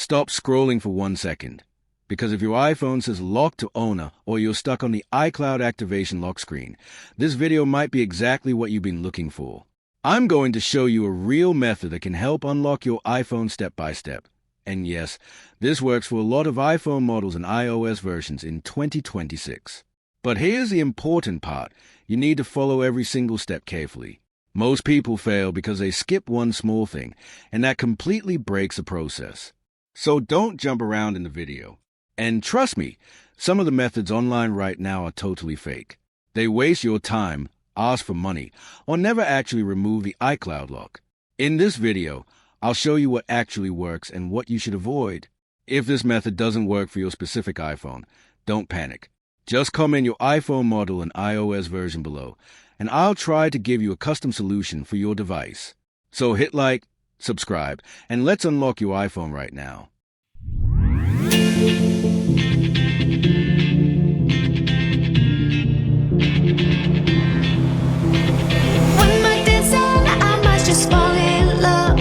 Stop scrolling for 1 second. Because if your iPhone says lock to owner or you're stuck on the iCloud activation lock screen, this video might be exactly what you've been looking for. I'm going to show you a real method that can help unlock your iPhone step by step. And yes, this works for a lot of iPhone models and iOS versions in 2026. But here's the important part. You need to follow every single step carefully. Most people fail because they skip one small thing, and that completely breaks the process. So don't jump around in the video. And trust me, some of the methods online right now are totally fake. They waste your time, ask for money, or never actually remove the iCloud lock. In this video, I'll show you what actually works and what you should avoid. If this method doesn't work for your specific iPhone, don't panic. Just comment your iPhone model and iOS version below, and I'll try to give you a custom solution for your device. So hit like, subscribe, and let's unlock your iPhone right now. When my days end, I might just fall in love.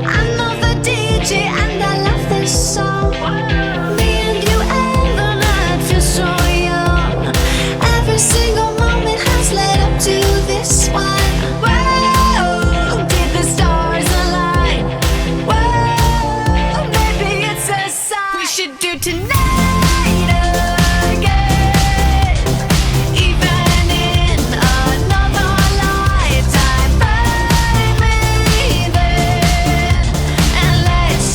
I know the DJ and I love this song. Me and you and the night feel so young. Every single moment has led up to this one. Whoa, did the stars align? Whoa, maybe it's a sign. We should do tonight again, even in another lifetime. Find me then, and let's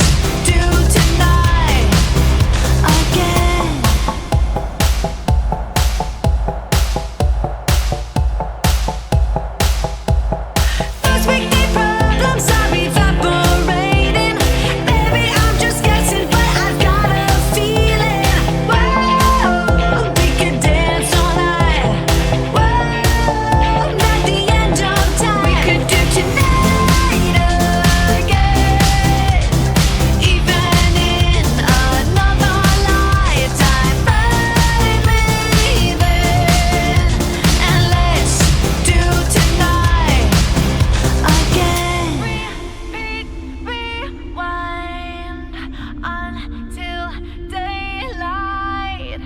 do tonight again. Those weekday problems are evaporating. Maybe I'm just guessing, but I've got a feeling. Whoa, we could dance all night. Whoa, not the end of time. We could do tonight again, even in another lifetime. Find me then, and let's do tonight again. Rewind until daylight.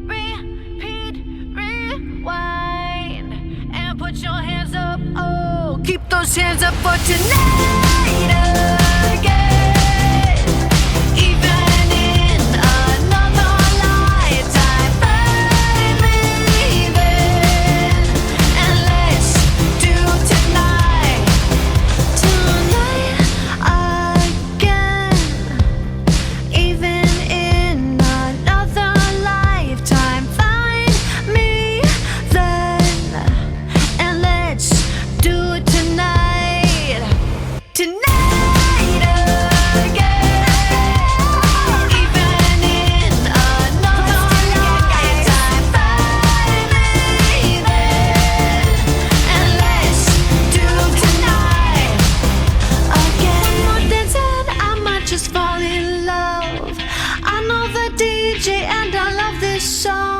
Repeat, rewind, and put your hands up. Oh, keep those hands up for tonight again, even in another lifetime. Find me then, and let's do tonight again, even in another lifetime. Find me then, and let's do it tonight again, even in another lifetime. Find me then, and let's do tonight again. One more dance and I might just fall in love. I know the DJ and I love this song.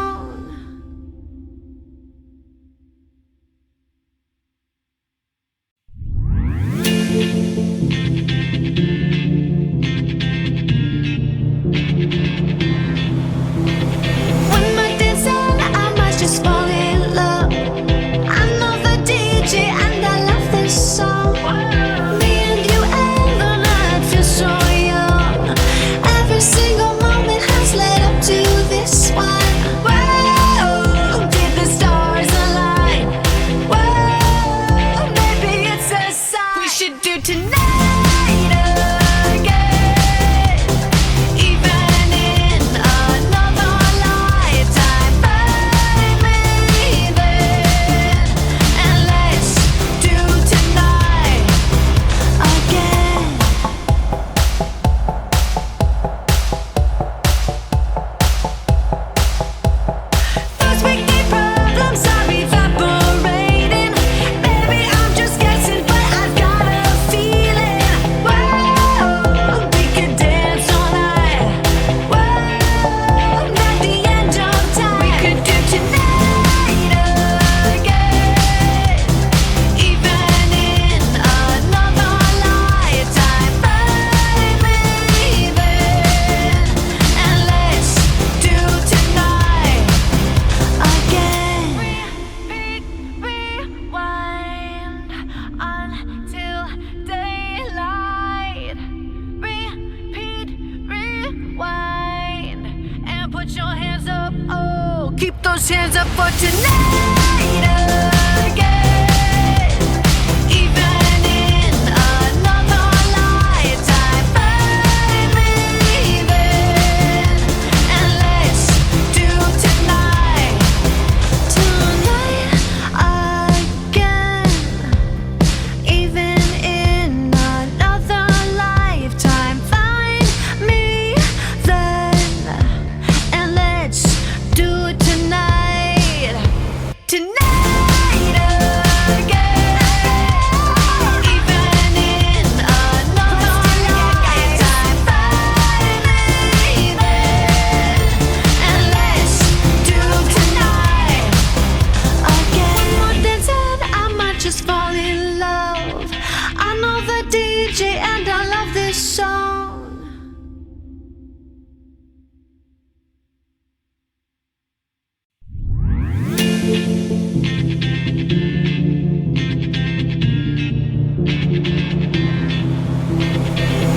When my days end, I might just fall in love. I know the DJ and I love this song. Me and you and the night feel so young. Every single moment has led up to this one. keep those hands up for tonight again. Even in another lifetime, find me then, and let's do tonight again. Even in another lifetime, find me then, and let's do it tonight again. Even in another lifetime, find me then, and let's do tonight again. One more dance and I might just fall in love. I know the DJ and I love this song.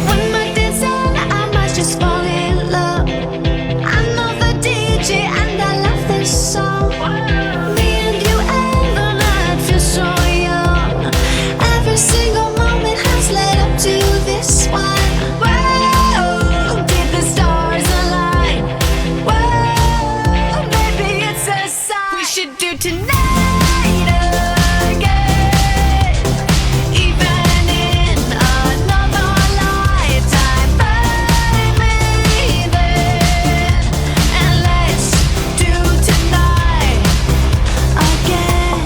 One more dance and I might just fall in love. I know the DJ and I love this song. Me and you and the night feel so young. Every single moment has led up to this one. Whoa, did the stars align? Whoa, maybe it's a sign. We should do tonight again. Even in another lifetime, find me then, and let's do tonight again.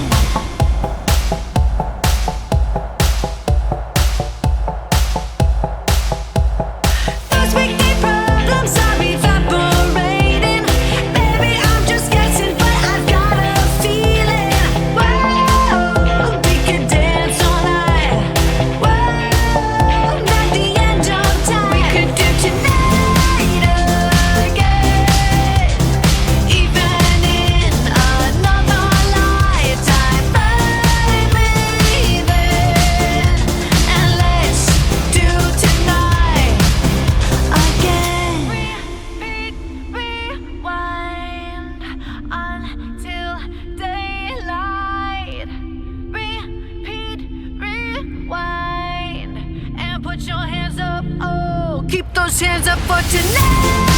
Those weekday problems are evaporating. Baby, I'm just guessing, but I've got a feeling. Whoa, we could dance all night. Whoa, not the end of time. We could do tonight again. Even in another lifetime, find me then, and let's do tonight again. Repeat, rewind until daylight. Repeat, rewind, and put your hands up. Oh, keep those hands up for tonight.